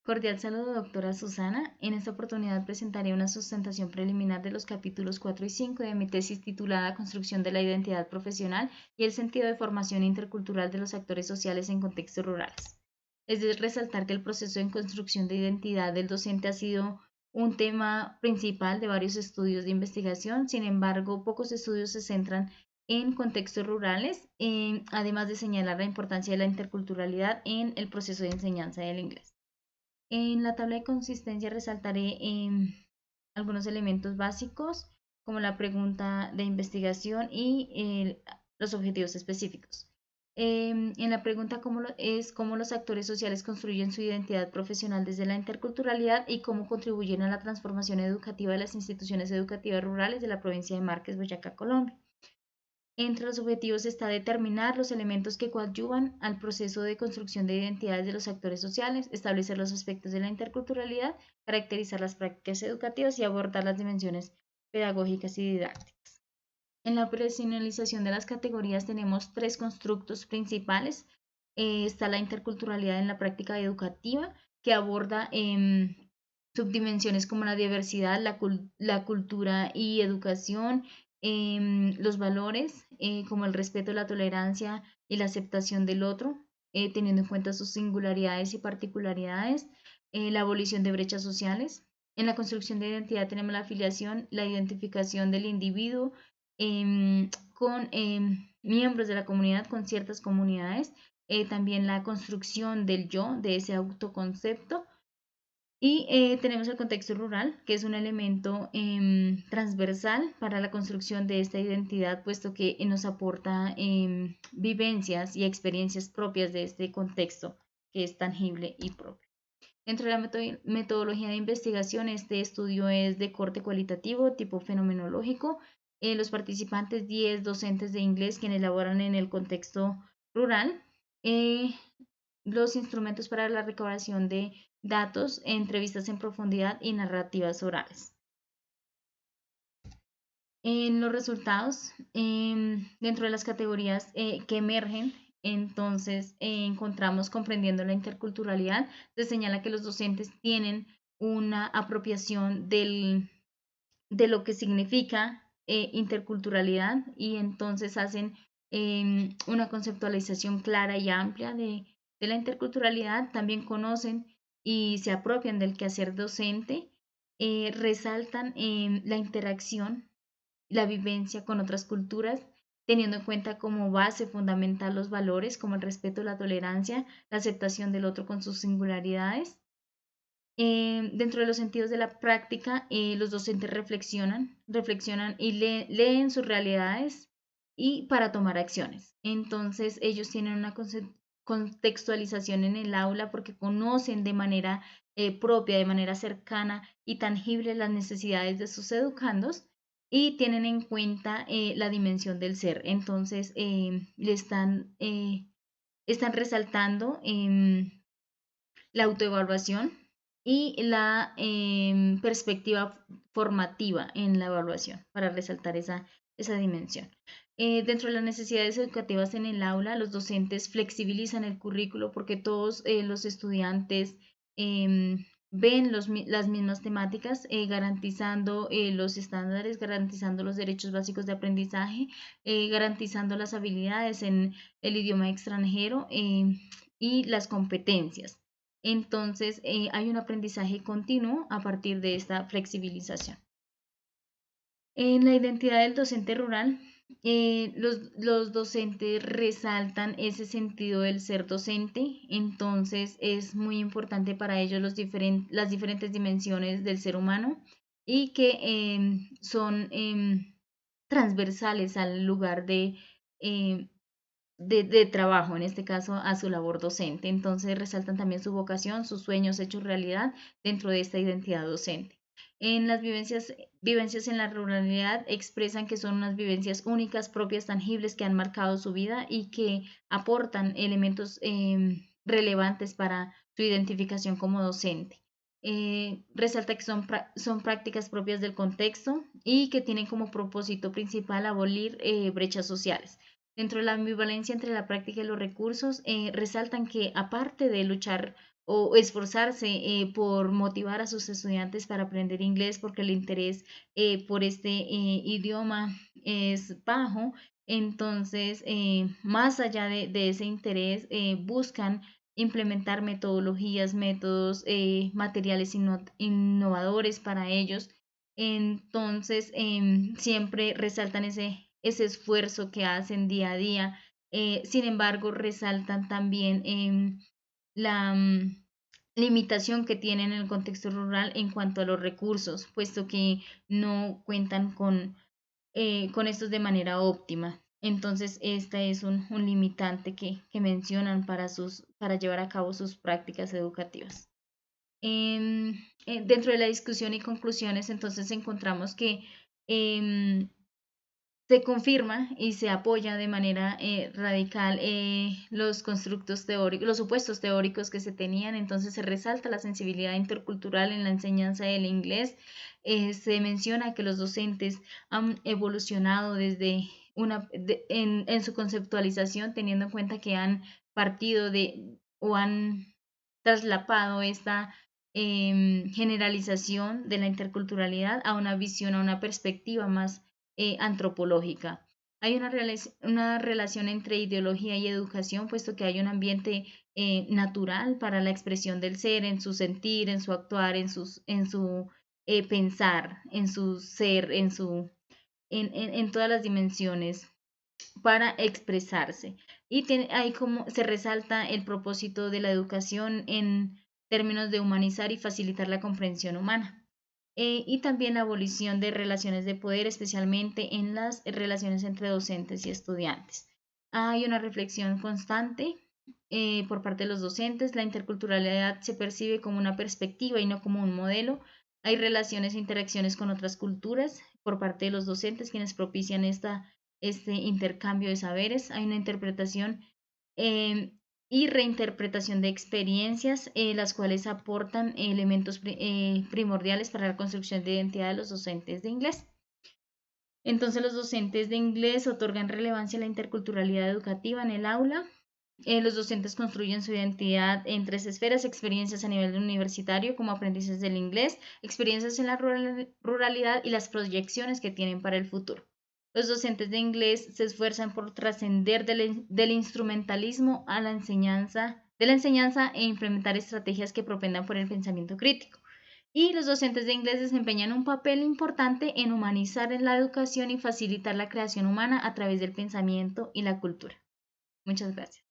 Cordial saludo, doctora Susana. En esta oportunidad presentaré una sustentación preliminar de los capítulos 4 y 5 de mi tesis titulada Construcción de la identidad profesional y el sentido de formación intercultural de los actores sociales en contextos rurales. Es de resaltar que el proceso de construcción de identidad del docente ha sido un tema principal de varios estudios de investigación. Sin embargo, pocos estudios se centran en contextos rurales, además de señalar la importancia de la interculturalidad en el proceso de enseñanza del inglés. En la tabla de consistencia resaltaré algunos elementos básicos como la pregunta de investigación y los objetivos específicos. En la pregunta cómo los actores sociales construyen su identidad profesional desde la interculturalidad y cómo contribuyen a la transformación educativa de las instituciones educativas rurales de la provincia de Márquez, Boyacá, Colombia. Entre los objetivos está determinar los elementos que coadyuvan al proceso de construcción de identidades de los actores sociales, establecer los aspectos de la interculturalidad, caracterizar las prácticas educativas y abordar las dimensiones pedagógicas y didácticas. En la profesionalización de las categorías tenemos tres constructos principales. Está la interculturalidad en la práctica educativa, que aborda subdimensiones como la diversidad, la cultura y educación, los valores como el respeto, la tolerancia y la aceptación del otro, teniendo en cuenta sus singularidades y particularidades, la abolición de brechas sociales. En la construcción de identidad tenemos la afiliación, la identificación del individuo con miembros de la comunidad, con ciertas comunidades, también la construcción del yo, de ese autoconcepto. Y tenemos el contexto rural, que es un elemento transversal para la construcción de esta identidad, puesto que nos aporta vivencias y experiencias propias de este contexto, que es tangible y propio. Dentro de la metodología de investigación, este estudio es de corte cualitativo, tipo fenomenológico. Los participantes, 10 docentes de inglés, quienes laboran en el contexto rural. Los instrumentos para la recabación de datos, entrevistas en profundidad y narrativas orales. En los resultados, dentro de las categorías que emergen, entonces encontramos comprendiendo la interculturalidad, se señala que los docentes tienen una apropiación de lo que significa interculturalidad y entonces hacen una conceptualización clara y amplia de la interculturalidad, también conocen y se apropian del quehacer docente, resaltan la interacción, la vivencia con otras culturas, teniendo en cuenta como base fundamental los valores como el respeto, la tolerancia, la aceptación del otro con sus singularidades. Dentro de los sentidos de la práctica, los docentes reflexionan y leen sus realidades y para tomar acciones. Entonces, ellos tienen una contextualización en el aula porque conocen de manera propia, de manera cercana y tangible las necesidades de sus educandos y tienen en cuenta la dimensión del ser. Entonces, están resaltando la autoevaluación y la perspectiva formativa en la evaluación para resaltar esa dimensión. Dentro de las necesidades educativas en el aula, los docentes flexibilizan el currículo porque todos los estudiantes ven las mismas temáticas, garantizando los estándares, garantizando los derechos básicos de aprendizaje, garantizando las habilidades en el idioma extranjero y las competencias. Entonces, hay un aprendizaje continuo a partir de esta flexibilización. En la identidad del docente rural, los docentes resaltan ese sentido del ser docente, entonces es muy importante para ellos las diferentes dimensiones del ser humano y que son transversales al lugar de trabajo, en este caso a su labor docente. Entonces resaltan también su vocación, sus sueños hechos realidad dentro de esta identidad docente. En las vivencias en la ruralidad expresan que son unas vivencias únicas, propias, tangibles que han marcado su vida y que aportan elementos relevantes para su identificación como docente. Resalta que son prácticas propias del contexto y que tienen como propósito principal abolir brechas sociales. Dentro de la ambivalencia entre la práctica y los recursos, resaltan que aparte de luchar o esforzarse por motivar a sus estudiantes para aprender inglés porque el interés por este idioma es bajo. Entonces, más allá de ese interés, buscan implementar metodologías, métodos, materiales innovadores para ellos. Entonces, siempre resaltan ese esfuerzo que hacen día a día. Sin embargo, resaltan también la limitación que tienen en el contexto rural en cuanto a los recursos, puesto que no cuentan con estos de manera óptima. Entonces, este es un limitante que mencionan para llevar a cabo sus prácticas educativas. Dentro de la discusión y conclusiones, entonces encontramos que se confirma y se apoya de manera radical los constructos teóricos, los supuestos teóricos que se tenían. Entonces se resalta la sensibilidad intercultural en la enseñanza del inglés. Se menciona que los docentes han evolucionado desde en su conceptualización, teniendo en cuenta que han partido o han traslapado esta generalización de la interculturalidad a una visión, a una perspectiva más antropológica. Hay una relación entre ideología y educación, puesto que hay un ambiente natural para la expresión del ser, en su sentir, en su actuar, en su pensar, en su ser, en todas las dimensiones para expresarse. Y ahí como se resalta el propósito de la educación en términos de humanizar y facilitar la comprensión humana. Y también la abolición de relaciones de poder, especialmente en las relaciones entre docentes y estudiantes. Hay una reflexión constante por parte de los docentes. La interculturalidad se percibe como una perspectiva y no como un modelo. Hay relaciones e interacciones con otras culturas por parte de los docentes, quienes propician este intercambio de saberes. Hay una interpretación eh, y reinterpretación de experiencias, las cuales aportan elementos primordiales para la construcción de identidad de los docentes de inglés. Entonces, los docentes de inglés otorgan relevancia a la interculturalidad educativa en el aula. Los docentes construyen su identidad en tres esferas: experiencias a nivel universitario como aprendices del inglés, experiencias en la ruralidad y las proyecciones que tienen para el futuro. Los docentes de inglés se esfuerzan por trascender del instrumentalismo a de la enseñanza e implementar estrategias que propendan por el pensamiento crítico. Y los docentes de inglés desempeñan un papel importante en humanizar en la educación y facilitar la creación humana a través del pensamiento y la cultura. Muchas gracias.